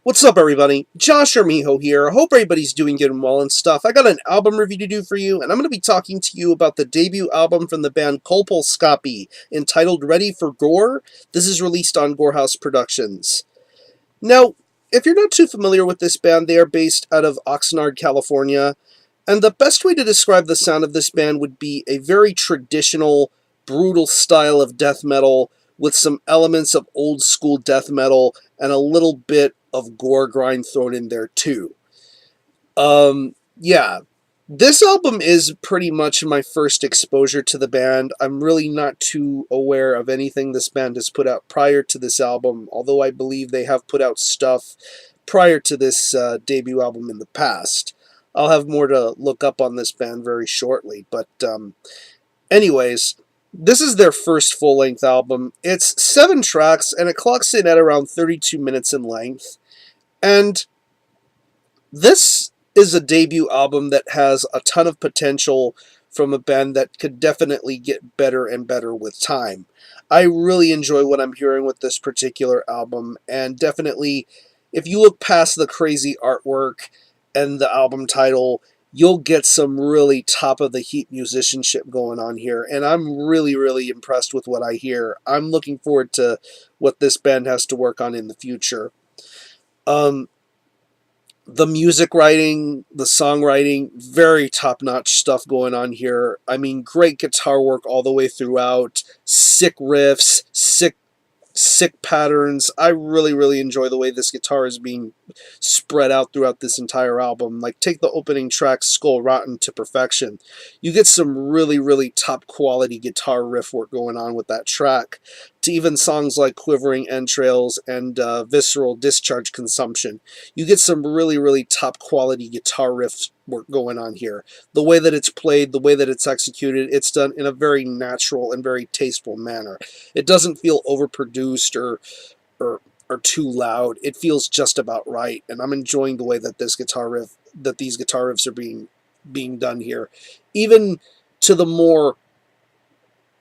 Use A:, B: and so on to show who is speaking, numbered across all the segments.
A: What's up, everybody? Josh or Miho here. I hope everybody's doing good and well and stuff. I got an album review to do for you, and I'm going to be talking to you about the debut album from the band Colpolscopy, entitled Ready for Gore. This is released on Gore House Productions. Now, if you're not too familiar with this band, they are based out of Oxnard, California, and the best way to describe the sound of this band would be a very traditional, brutal style of death metal with some elements of old school death metal and a little bit of gore grind thrown in there too. Yeah, this album is pretty much my first exposure to the band. I'm really not too aware of anything this band has put out prior to this album, although I believe they have put out stuff prior to this debut album in the past. I'll have more to look up on this band very shortly, but anyways, this is their first full-length album. It's 7 tracks, and it clocks in at around 32 minutes in length. And this is a debut album that has a ton of potential from a band that could definitely get better and better with time. I really enjoy what I'm hearing with this particular album, and definitely, if you look past the crazy artwork and the album title, you'll get some really top of the heap musicianship going on here, and I'm really, really impressed with what I hear. I'm looking forward to what this band has to work on in the future. Um, the music writing, the songwriting, very top-notch stuff going on here. I mean, great guitar work all the way throughout, sick riffs, sick patterns. I really, really enjoy the way this guitar is being spread out throughout this entire album. Like, take the opening track, Skull Rotten, to perfection. You get some really, really top quality guitar riff work going on with that track, to even songs like Quivering Entrails and Visceral Discharge Consumption. You get some really, really top quality guitar riff work going on here. The way that it's played, the way that it's executed, it's done in a very natural and very tasteful manner. It doesn't feel overproduced or too loud. It feels just about right, and I'm enjoying the way that these guitar riffs are being done here. Even to the more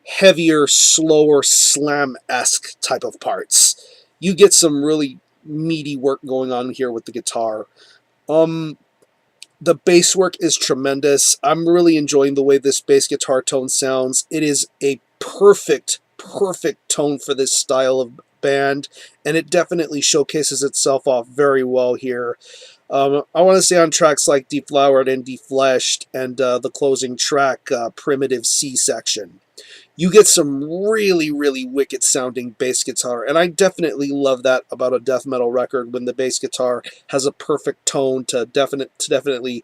A: heavier, slower, slam-esque type of parts. You get some really meaty work going on here with the guitar. The bass work is tremendous. I'm really enjoying the way this bass guitar tone sounds. It is a perfect tone for this style of band, and it definitely showcases itself off very well here. I want to say on tracks like Deflowered and Defleshed and the closing track, Primitive C-Section. You get some really, really wicked sounding bass guitar, and I definitely love that about a death metal record, when the bass guitar has a perfect tone to definitely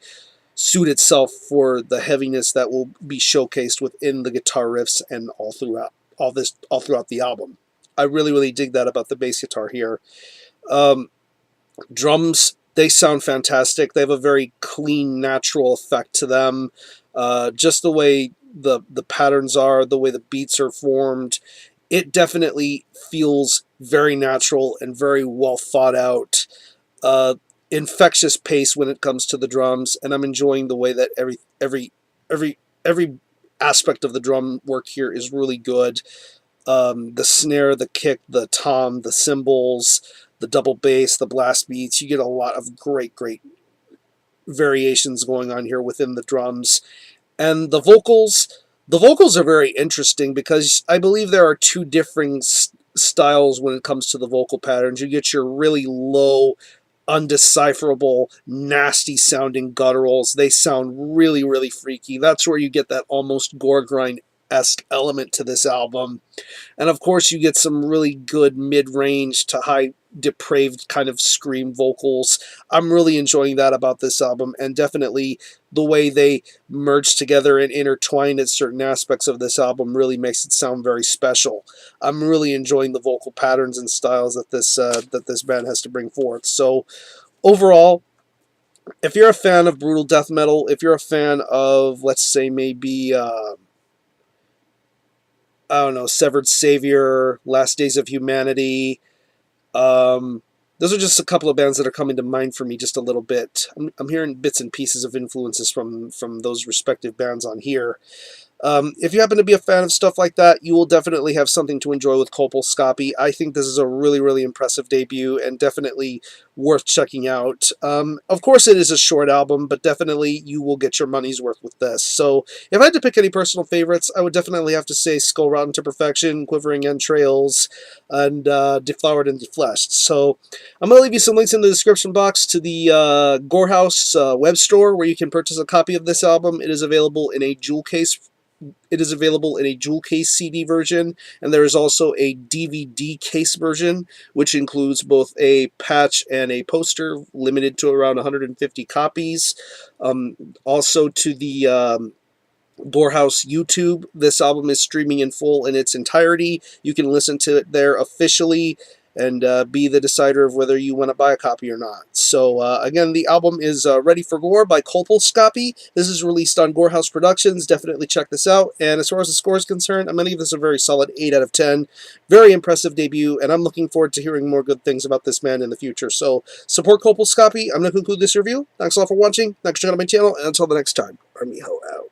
A: suit itself for the heaviness that will be showcased within the guitar riffs and all throughout the album. I really, really dig that about the bass guitar here. Drums, they sound fantastic. They have a very clean, natural effect to them. Just the way the patterns are, the way the beats are formed, it definitely feels very natural and very well thought out. Infectious pace when it comes to the drums, and I'm enjoying the way that every aspect of the drum work here is really good. The snare, the kick, the tom, the cymbals, the double bass, the blast beats. You get a lot of great variations going on here within the drums. And the vocals are very interesting because I believe there are two differing styles when it comes to the vocal patterns. You get your really low, undecipherable, nasty sounding gutturals. They sound really, really freaky. That's where you get that almost gore grind-esque element to this album. And of course, you get some really good mid-range to high depraved kind of scream vocals. I'm really enjoying that about this album, and definitely the way they merge together and intertwine at certain aspects of this album really makes it sound very special. I'm really enjoying the vocal patterns and styles that this band has to bring forth. So overall, if you're a fan of brutal death metal, if you're a fan of, let's say, maybe I don't know, Severed Savior, Last Days of Humanity. Those are just a couple of bands that are coming to mind for me just a little bit. I'm hearing bits and pieces of influences from those respective bands on here. If you happen to be a fan of stuff like that, you will definitely have something to enjoy with Colpolscopy. I think this is a really, really impressive debut and definitely worth checking out. Of course, it is a short album, but definitely you will get your money's worth with this. So if I had to pick any personal favorites, I would definitely have to say Skull Rotten to Perfection, Quivering Entrails, and Deflowered and Defleshed. So I'm going to leave you some links in the description box to the Gore House web store where you can purchase a copy of this album. It is available in a jewel case. It is available in a jewel case CD version, and there is also a DVD case version, which includes both a patch and a poster, limited to around 150 copies. Also to the Gore House YouTube, this album is streaming in full in its entirety. You can listen to it there officially and be the decider of whether you want to buy a copy or not. So again, the album is Ready for Gore by Colpolscopy. This is released on Gore House Productions. Definitely check this out. And as far as the score is concerned, I'm going to give this a very solid 8 out of 10. Very impressive debut, and I'm looking forward to hearing more good things about this band in the future. So support Colpolscopy. I'm going to conclude this review. Thanks a lot for watching. Thanks for checking out my channel, and until the next time, Armijo out.